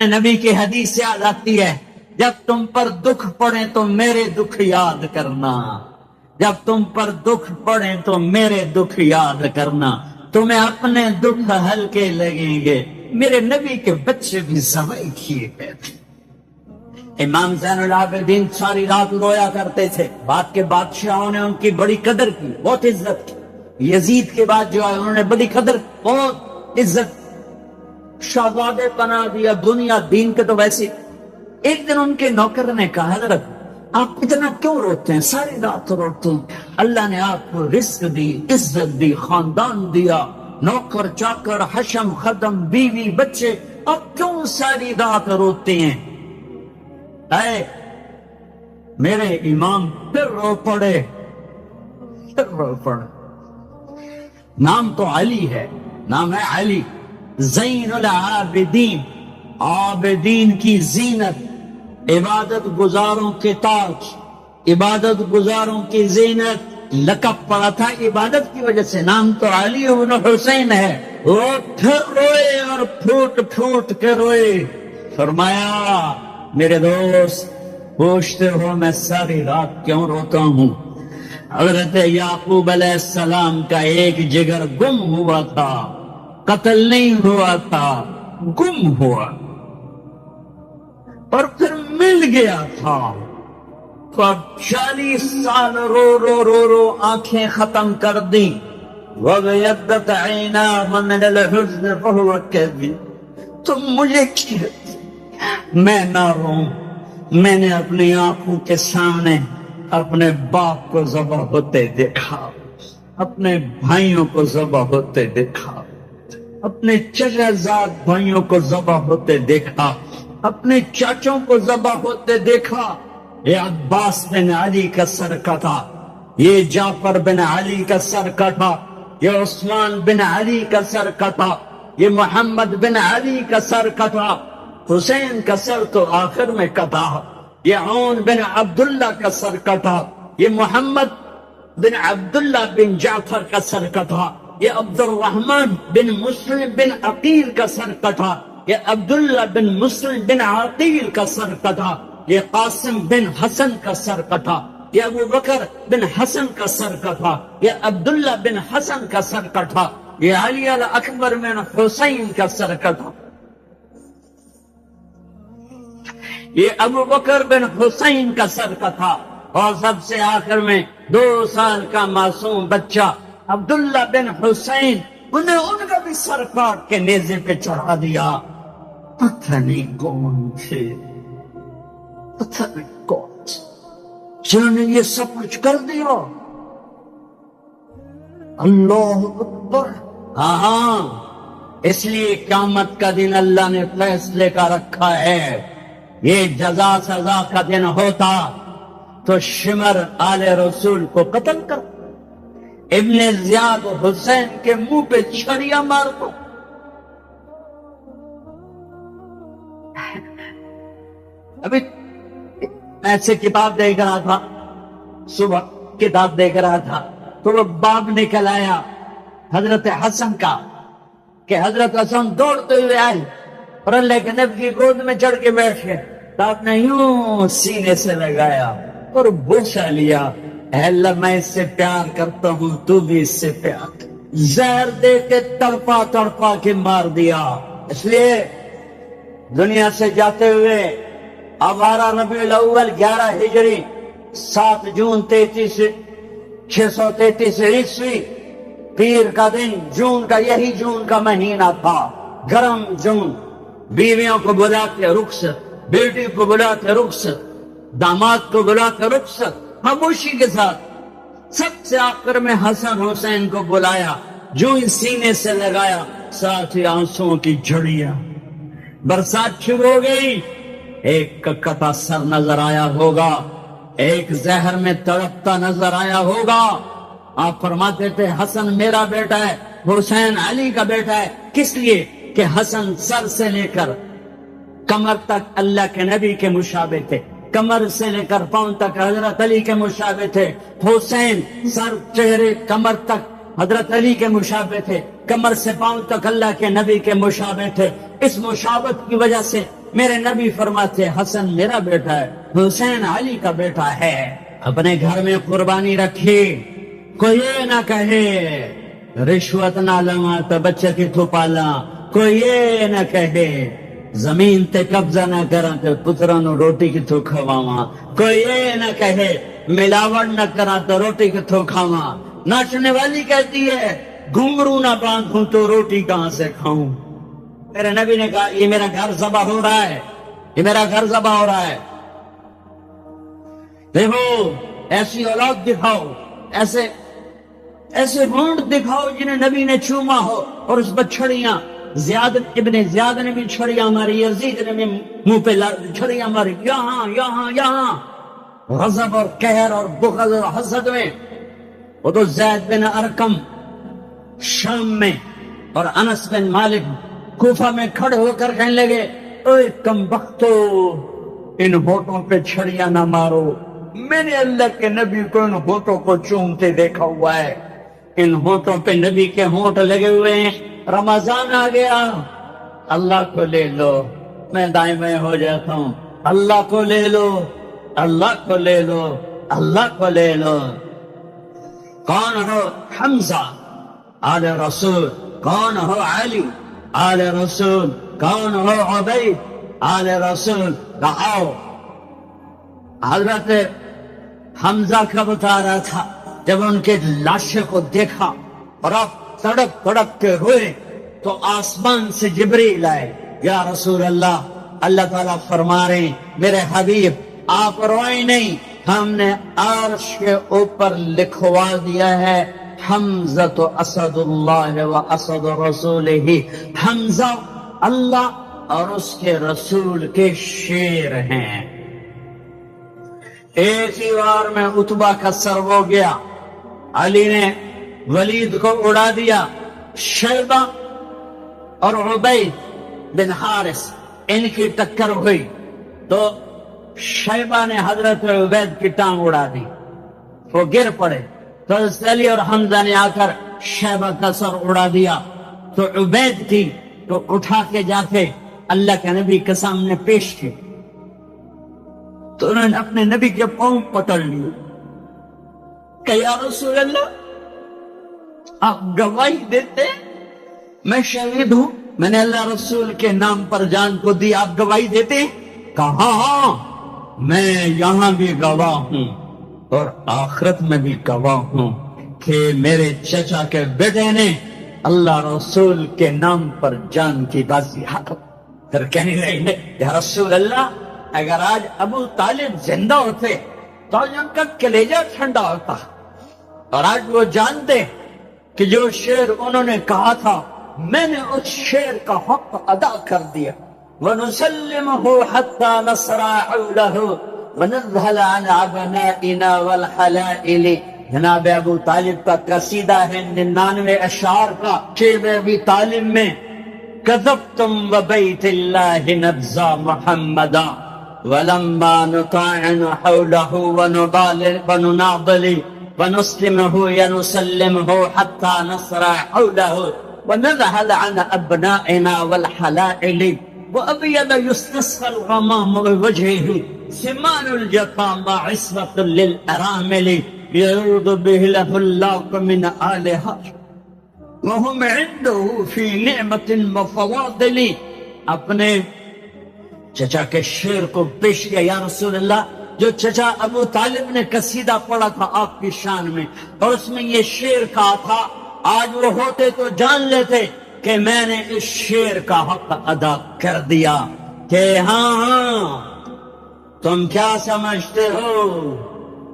نبی کی حدیث یاد آتی ہے، جب تم پر دکھ پڑے تو میرے دکھ یاد کرنا، جب تم پر دکھ پڑے تو میرے دکھ یاد کرنا، تمہیں اپنے دکھ ہلکے لگیں گے۔ میرے نبی کے بچے بھی ذبح کیے گئے تھے۔ امام زین العابدین ساری رات رویا کرتے تھے، بعد کے بادشاہوں نے ان کی بڑی قدر کی، بہت عزت کی۔ یزید کے بعد جو ہے انہوں نے بڑی قدر، بہت عزت، شہزادے بنا دیا، دنیا دین کے تو ویسے۔ ایک دن ان کے نوکر نے کہا، حضرت آپ اتنا کیوں روتے ہیں، ساری رات روتے ہیں؟ اللہ نے آپ کو رزق دی، عزت دی، خاندان دیا، نوکر چاکر، حشم خدم، بیوی بچے، اب کیوں ساری رات روتے ہیں؟ اے میرے امام پھر رو پڑے، پھر رو پڑے۔ نام تو علی ہے، نام ہے علی، زین العابدین، عابدین کی زینت، عبادت گزاروں کے تاج، عبادت گزاروں کی زینت، لقب پڑا تھا عبادت کی وجہ سے، نام تو علی بن حسین ہے۔ وہ پھر روئے اور پھوٹ پھوٹ کے روئے۔ فرمایا میرے دوست پوچھتے ہو میں ساری رات کیوں روتا ہوں؟ حضرت یعقوب علیہ السلام کا ایک جگر گم ہوا تھا، قتل نہیں ہوا تھا، گم ہوا اور پھر مل گیا تھا۔ تو اب 40 سال رو رو رو رو آنکھیں ختم کر دی۔ وَغَيَبَّتْ عَيْنَاهُ مِنَ الْحُزْنِ فَهُوَ كَظِيمٌ۔ تو مجھے کیا میں نہ روں؟ میں نے اپنی آنکھوں کے سامنے اپنے باپ کو ذبح ہوتے دیکھا، اپنے بھائیوں کو ذبح ہوتے دیکھا، اپنے چچا زاد بھائیوں کو ذبح ہوتے دیکھا، اپنے چاچوں کو ذبح ہوتے دیکھا۔ یہ عباس بن علی کا سر کٹا، یہ جعفر بن علی کا سر کٹا، یہ عثمان بن علی کا سر کٹا، یہ محمد بن علی کا سر کٹا، حسین کا سر تو آخر میں کٹا، یہ عون بن عبداللہ کا سر کٹا، یہ محمد بن عبداللہ بن جعفر کا سر کٹا، یہ عبد الرحمن بن مسلم بن عقیل کا سر کٹا، یہ عبداللہ بن مسلم بن عقیل کا سر کٹا، یہ قاسم بن حسن کا سر کٹا، یہ ابو بکر بن حسن کا سر کٹا، یہ عبداللہ بن حسن کا سر کٹا، یہ علی الاکبر بن حسین کا سر کٹا، یہ ابو بکر بن حسین کا سر کٹا، اور سب سے آخر میں 2 سال کا معصوم بچہ عبداللہ بن حسین، انہیں ان کا بھی سر کاٹ کے نیزے پہ چڑھا دیا۔ پتہ نہیں کون تھے، پتہ نہیں کون تھے جنہوں نے یہ سب کچھ کر دیا۔ اللہ اکبر۔ ہاں اس لیے قیامت کا دن اللہ نے فیصلے کا رکھا ہے۔ یہ جزا سزا کا دن ہوتا تو شمر آل رسول کو قتل کر، ابن زیاد حسین کے منہ پہ چھڑیاں مار دو۔ ابھی میں سے کتاب دیکھ رہا تھا، صبح کتاب دیکھ رہا تھا تو وہ باب نکل آیا حضرت حسن کا، کہ حضرت حسن دوڑتے ہوئے آئے اور اللہ کے نبی کی گود میں چڑھ کے بیٹھ گئے، تو آپ نے یوں سینے سے لگایا اور بوسہ لیا، اے اللہ میں اس سے پیار کرتا ہوں، تو بھی اس سے پیار کر۔ زہر دے کے تڑپا تڑپا کے مار دیا۔ اس لیے دنیا سے جاتے ہوئے اب 12 ربیع الاول 11 ہجری 7 جون 633 عیسوی پیر کا دن، جون کا، یہی جون کا مہینہ تھا، گرم جون۔ بیویوں کو بلا کے رخصت، بیٹی کو بلا کے رخصت، داماد کو بلا کے رخصت، خاموشی کے ساتھ۔ سب سے آخر میں حسن حسین کو بلایا، جو ہی سینے سے لگایا، ساتھ ہی آنسوؤں کی جھڑیاں، برسات شروع ہو گئی۔ ایک کا کٹا سر نظر آیا ہوگا، ایک زہر میں تڑپتا نظر آیا ہوگا۔ آپ فرماتے تھے حسن میرا بیٹا ہے، حسین علی کا بیٹا ہے۔ کس لیے کہ حسن سر سے لے کر کمر تک اللہ کے نبی کے مشابہ تھے، کمر سے لے کر پاؤں تک حضرت علی کے مشابہ تھے۔ حسین سر چہرے کمر تک حضرت علی کے مشابہ تھے، کمر سے پاؤں تک اللہ کے نبی کے مشابہ تھے۔ اس مشابہت کی وجہ سے میرے نبی فرماتے حسن میرا بیٹا ہے، حسین علی کا بیٹا ہے، اپنے گھر میں قربانی رکھی، کوئی یہ نہ کہے رشوت نہ لما تو بچے کی تو پالا، کوئی یہ نہ کہے زمین تے قبضہ نہ کرا تو پتروں نو روٹی کی تو کھواواں، کوئی یہ نہ کہے ملاوٹ نہ کرا تو روٹی کی تو کھاواں۔ ناچنے والی کہتی ہے گھنگرو نہ باندھوں تو روٹی کہاں سے کھاؤں؟ میرے نبی نے کہا یہ میرا گھر ذبح ہو رہا ہے، یہ میرا گھر ذبح ہو رہا ہے، دیکھو ایسی اولاد دکھاؤ، ایسے ہونٹ دکھاؤ جنہیں نبی نے چوما ہو، اور اس پر چھڑیاں، زیاد ابن زیاد نے بھی چھڑیاں ماری، یزید نے بھی منہ پہ چھڑیاں ماری، یہاں یہاں یہاں، غضب اور قہر اور بغض اور حسد میں۔ وہ تو زید بن ارقم شام میں اور انس بن مالک کوفہ میں کھڑے ہو کر کہنے لگے اے کم بختو، ان ہونٹوں پہ چھڑیاں نہ مارو، میں نے اللہ کے نبی کو ان ہونٹوں کو چومتے دیکھا ہوا ہے، ان ہونٹوں پہ نبی کے ہونٹ لگے ہوئے ہیں، رمضان آ گیا، اللہ کو لے لو، میں دائیں بائیں ہو جاتا ہوں، اللہ کو لے لو، اللہ کو لے لو، اللہ کو لے لو۔ کون ہو حمزہ آل رسول، کون ہو علی آل رسول، کون ہو عبید آل رسول، کہاؤ۔ حضرت حمزہ کا بتا رہا تھا جب ان کے لاشے کو دیکھا اور آپ تڑپ تڑپ کے روئے تو آسمان سے جبریل آئے، یا رسول اللہ، اللہ تعالیٰ فرما رہے ہیں میرے حبیب آپ روئے نہیں، ہم نے عرش کے اوپر لکھوا دیا ہے حمزہ اسد اللہ و اسد رسولہ، حمزہ اللہ اور اس کے رسول کے شیر ہیں۔ ایک ہی بار میں عتبہ کا سر ہو گیا، علی نے ولید کو اڑا دیا، شیبہ اور عبید بن حارث ان کی ٹکر ہوئی تو شیبہ نے حضرت عبید کی ٹانگ اڑا دی، وہ گر پڑے تو حضرت علی اور حمزہ نے آ کر شیبہ کا سر اڑا دیا، تو عبید تھی تو اٹھا کے جا کے اللہ کے نبی کے سامنے پیش کی، تو انہوں نے اپنے نبی کے پاؤں پکڑ لیے کہ یا رسول اللہ آپ گواہی دیتے میں شہید ہوں، میں نے اللہ رسول کے نام پر جان کو دی، آپ گواہی دیتے؟ کہا ہاں میں یہاں بھی گواہ ہوں اور آخرت میں بھی گواہ ہوں کہ میرے چچا کے بیٹے نے اللہ رسول کے نام پر جان کی بازی ہاتھ۔ پھر کہنے لگے یا رسول اللہ اگر آج ابو طالب زندہ ہوتے تو آج ان کا کلیجہ ٹھنڈا ہوتا، اور آج وہ جانتے کہ جو شعر انہوں نے کہا تھا میں نے اس شعر کا حق ادا کر دیا۔ وَنُسَلِّمُهُ حَتَّى نَصْرَعَ حَوْلَهُ وَنَذْهَلَ عَنْ عَبْنَائِنَا وَالْحَلَائِلِ۔ جناب ابو طالب کا قصیدہ ہے 99 اشعار کا، شعر ابی طالب میں كذبتم وبيت الله نبزى محمدا ولما نطاعن حوله ونناضل ونسلمه ينسلمه حتى نصرع حوله ونذهل عن أبنائنا والحلائل وأبيض يستسقى الغمام بوجهه سمان الجفا عصمة للأرامل يعود به له اللاق من آلها وهم عنده في نعمة وفواضل۔ اپنے چچا کے شعر کو پیش کیا یا رسول اللہ، جو چچا ابو طالب نے قصیدہ پڑھا تھا آپ کی شان میں، اور اس میں یہ شعر کہا تھا، آج وہ ہوتے تو جان لیتے کہ میں نے اس شعر کا حق ادا کر دیا کہ ہاں تم کیا سمجھتے ہو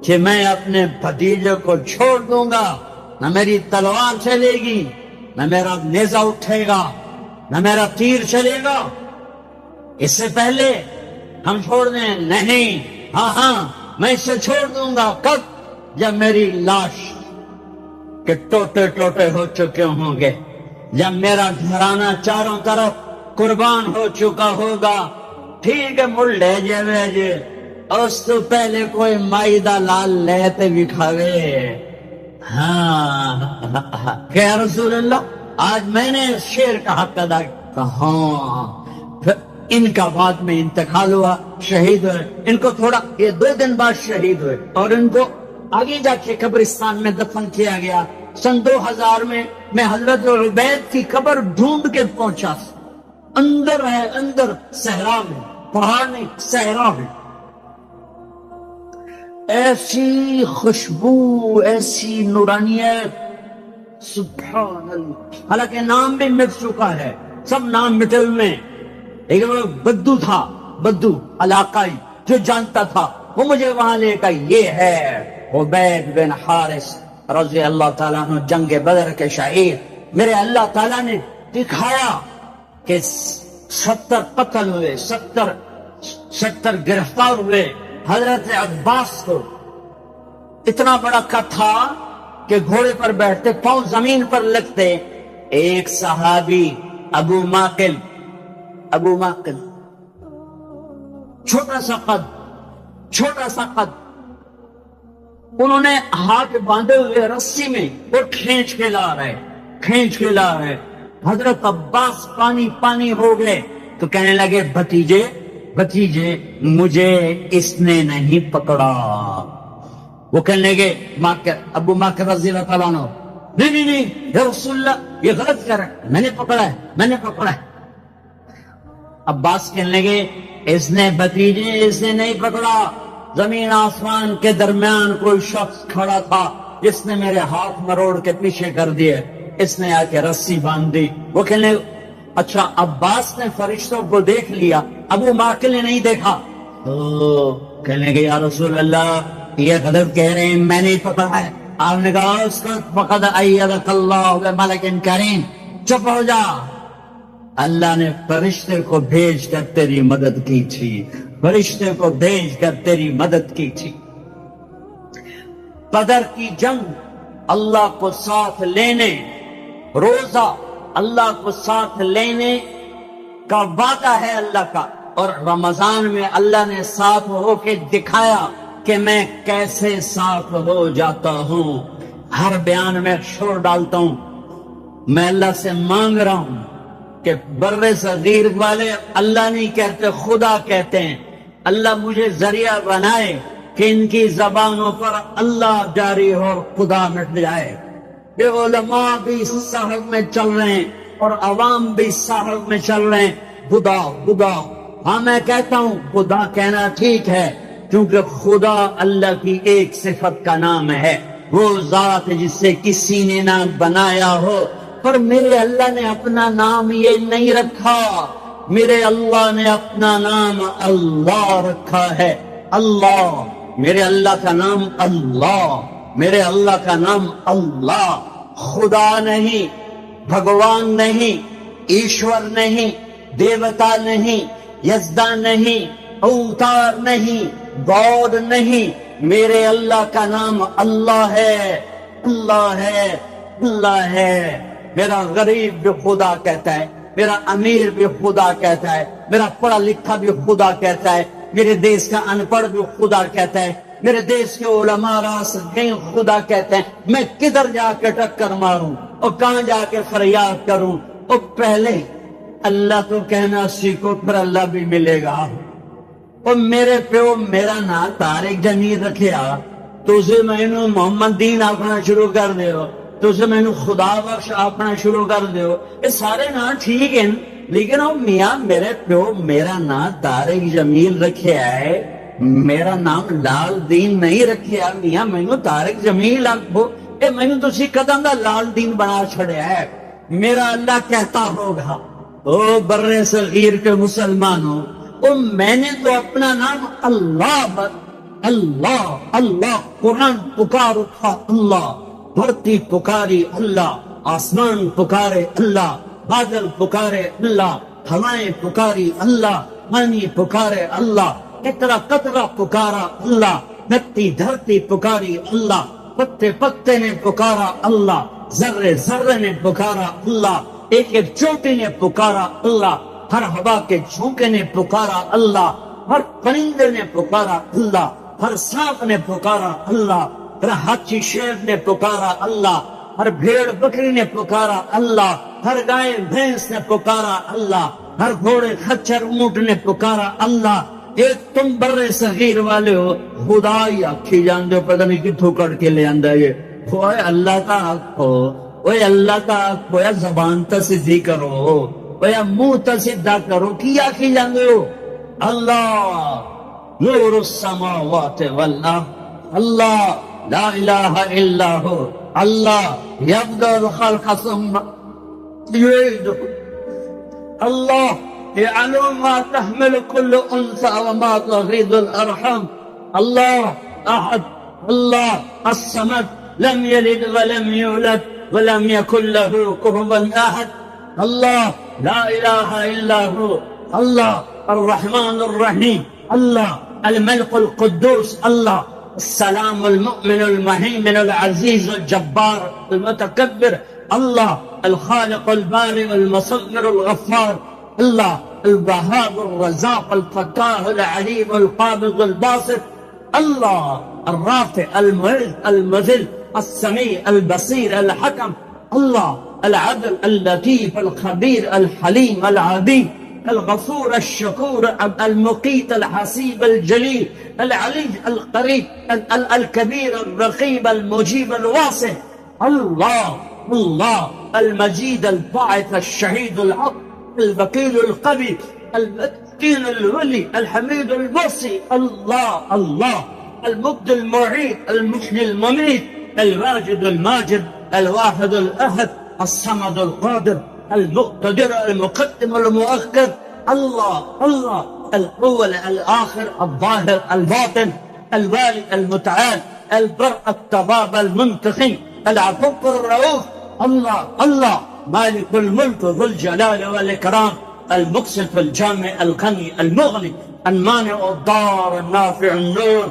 کہ میں اپنے بھتیجے کو چھوڑ دوں گا؟ نہ میری تلوار چلے گی، نہ میرا نیزہ اٹھے گا، نہ میرا تیر چلے گا۔ اس سے پہلے ہم چھوڑ دیں؟ نہیں، ہاں میں اسے چھوڑ دوں گا۔ کب؟ جب میری لاش کے ٹوٹے ٹوٹے ہو چکے ہوں گے، جب میرا گھرانہ چاروں طرف قربان ہو چکا ہوگا۔ ٹھیک ہے مڑ لے جے اس تو پہلے کوئی مائدہ لال لیتے بھی کھاوے۔ ہاں کہ رسول اللہ آج میں نے شعر کا حق ادا کہا۔ ان کا بعد میں انتقال ہوا، شہید ہوئے۔ ان کو تھوڑا یہ 2 دن بعد شہید ہوئے اور ان کو آگے جا کے قبرستان میں دفن کیا گیا۔ سن 2000 میں حضرت عبید کی قبر ڈھونڈ کے پہنچا، اندر ہے، اندر صحرا میں، پہاڑ نہیں صحرا میں۔ ایسی خوشبو، ایسی نورانیت، سبحان اللہ۔ حالانکہ نام بھی مٹ چکا ہے، سب نام مٹے ہوئے ہیں، لیکن وہ بدو تھا، بدو علاقائی جو جانتا تھا، وہ مجھے وہاں لے کر، یہ ہے عبید بن حارث رضی اللہ تعالیٰ عنہ، جنگ بدر کے شہید۔ میرے اللہ تعالیٰ نے دکھایا کہ 70 قتل ہوئے، 70 گرفتار ہوئے۔ حضرت عباس کو اتنا بڑا کٹ تھا کہ گھوڑے پر بیٹھتے، پاؤں زمین پر لگتے۔ ایک صحابی ابو ماقل، چھوٹا سا قد، انہوں نے ہاتھ باندھے ہوئے رسی میں اور کھینچ کے لا رہے۔ حضرت عباس پانی ہو گئے تو کہنے لگے بھتیجے مجھے اس نے نہیں پکڑا۔ وہ کہنے لگے ابو ماقل رضی اللہ تعالیٰ عنہ، نہیں یا رسول اللہ یہ غلط کر رہا ہے، میں نے پکڑا ہے۔ عباس کہنے لگے اس نے نہیں پکڑا، زمین آسمان کے درمیان کوئی شخص کھڑا تھا جس نے میرے ہاتھ مروڑ کے پیچھے کر دیے، اس نے آ کے رسی باندھ دی۔ وہ کہنے اچھا عباس نے فرشتوں کو دیکھ لیا، ابو ماقل نے نہیں دیکھا۔ کہنے لگے یا رسول اللہ یہ غلط کہہ رہے ہیں، میں نہیں پکڑا ہے۔ آپ نے کہا اس کا فقد ایدک اللہ بملک کریم، چپ ہو جا، اللہ نے فرشتے کو بھیج کر تیری مدد کی تھی۔ بدر کی جنگ، اللہ کو ساتھ لینے، روزہ اللہ کو ساتھ لینے کا وعدہ ہے اللہ کا، اور رمضان میں اللہ نے ساتھ ہو کے دکھایا کہ میں کیسے ساتھ ہو جاتا ہوں۔ ہر بیان میں شور ڈالتا ہوں، میں اللہ سے مانگ رہا ہوں کہ بر صغیر والے اللہ نہیں کہتے، خدا کہتے ہیں، اللہ مجھے ذریعہ بنائے کہ ان کی زبانوں پر اللہ جاری ہو، خدا مٹ جائے۔ یہ علماء بھی سحر میں چل رہے ہیں اور عوام بھی سحر میں چل رہے ہیں، خدا۔ ہاں میں کہتا ہوں خدا کہنا ٹھیک ہے، کیونکہ خدا اللہ کی ایک صفت کا نام ہے، وہ ذات جس سے کسی نے نہ بنایا ہو۔ پر میرے اللہ نے اپنا نام یہ نہیں رکھا، میرے اللہ نے اپنا نام اللہ رکھا ہے۔ اللہ، میرے اللہ کا نام اللہ، میرے اللہ کا نام اللہ، خدا نہیں، بھگوان نہیں، ایشور نہیں، دیوتا نہیں، یزدان نہیں، اوتار نہیں، گاڈ نہیں، میرے اللہ کا نام اللہ ہے، اللہ ہے۔ میرا غریب بھی خدا کہتا ہے، میرا امیر بھی خدا کہتا ہے، میرا پڑھا لکھا بھی خدا کہتا ہے، میرے دیش کا ان پڑھ بھی خدا کہتا ہے، میرے دیش کے علماء راسخین خدا کہتے ہیں۔ میں کدھر جا کے ٹکر ماروں اور کہاں جا کے فریاد کروں؟ اور پہلے اللہ تو کہنا سیکھو، پھر اللہ بھی ملے گا۔ اور میرے پیو میرا نام طارق جمیل رکھیا، تجھے میں نے محمد دین آپنا شروع کر دیو، تجھے میں نے خدا بخش آپنا شروع کر دیو، یہ سارے نام ٹھیک ہیں، لیکن وہ میاں میرے پیو میرا نام طارق جمیل رکھیا ہے، میرا نام لال دین نہیں رکھیا۔ میاں میں نے طارق جمیل آکھو، اے میں نے تسی قدم دا لال دین بنا چھڑیا ہے۔ میرا اللہ کہتا ہوگا او بر صغیر کے مسلمانوں، اور میں نے تو اپنا نام اللہ قرآن پکار اٹھا، اللہ دھرتی پکاری، اللہ آسمان پکارے، اللہ بادل پکارے، اللہ ہوائیں پکاری، اللہ پانی پکارے، اللہ قطرہ قطرہ پکارا، اللہ دھرتی دھرتی پکاری، اللہ پتے پتے نے پکارا، اللہ ذرے ذرے نے پکارا، اللہ ایک ایک چوٹی نے پکارا، اللہ ہر ہوا کے جھونکے نے پکارا، اللہ ہر پرندے نے پکارا، اللہ ہر سانپ نے پکارا، اللہ ہر ہاتھی شیر نے پکارا، اللہ ہر بھیڑ بکری نے پکارا، اللہ ہر گائے بھینس نے پکارا اللہ، ہر گھوڑے خچر اونٹ نے پکارا اللہ، ایک تم برے صغیر والے ہو، خدا ہی آکھی جان دے پتہ نہیں کتھوں کر کے لے آندہ یہ اوے اللہ کا حق ہو، اوے اللہ کا حق ہو، یا زبان تا سیدھی کرو، اوے منہ تا سیدھا کرو، کی آکھی جان دے ہو اللہ نور السماوات والارض، اللہ لا الہ الا ہو، اللہ یبدأ الخلق ثم يعيده، اللہ يعلم ما تحمل كل انثى وما تغيض الارحام، اللہ احد، اللہ الصمد، لم يلد ولم يولد ولم يكن له كفوا احد، اللہ لا الہ الا هو، اللہ الرحمن الرحیم، اللہ الملك القدوس، اللہ السلام المؤمن المهيمن العزيز الجبار المتكبر، الله الخالق البارئ المصور الغفار، الله الوهاب الرزاق الفتاح العليم القابض الباسط، الله الرافع المعز المذل السميع البصير الحكم، الله العدل اللطيف الخبير الحليم العظيم الغفور الشكور المقيت الحسيب الجليل العلي القريب الكبير الرقيب المجيب الواسع، الله الله المجيد الباعث الشهيد الحق الوكيل القوي المتين الولي الحميد الوصي، الله الله المبدي المعيد المحيي المميت الواجد الماجد الواحد الأحد الصمد القادر المقتدر المقدم المؤخر، الله الله الأول الآخر الظاهر الباطن الوالي المتعال البر التواب المنتقم العفو الرؤوف، الله الله مالك الملك ذو الجلال والإكرام المقسط الجامع الغني المغني المانع الضار النافع النور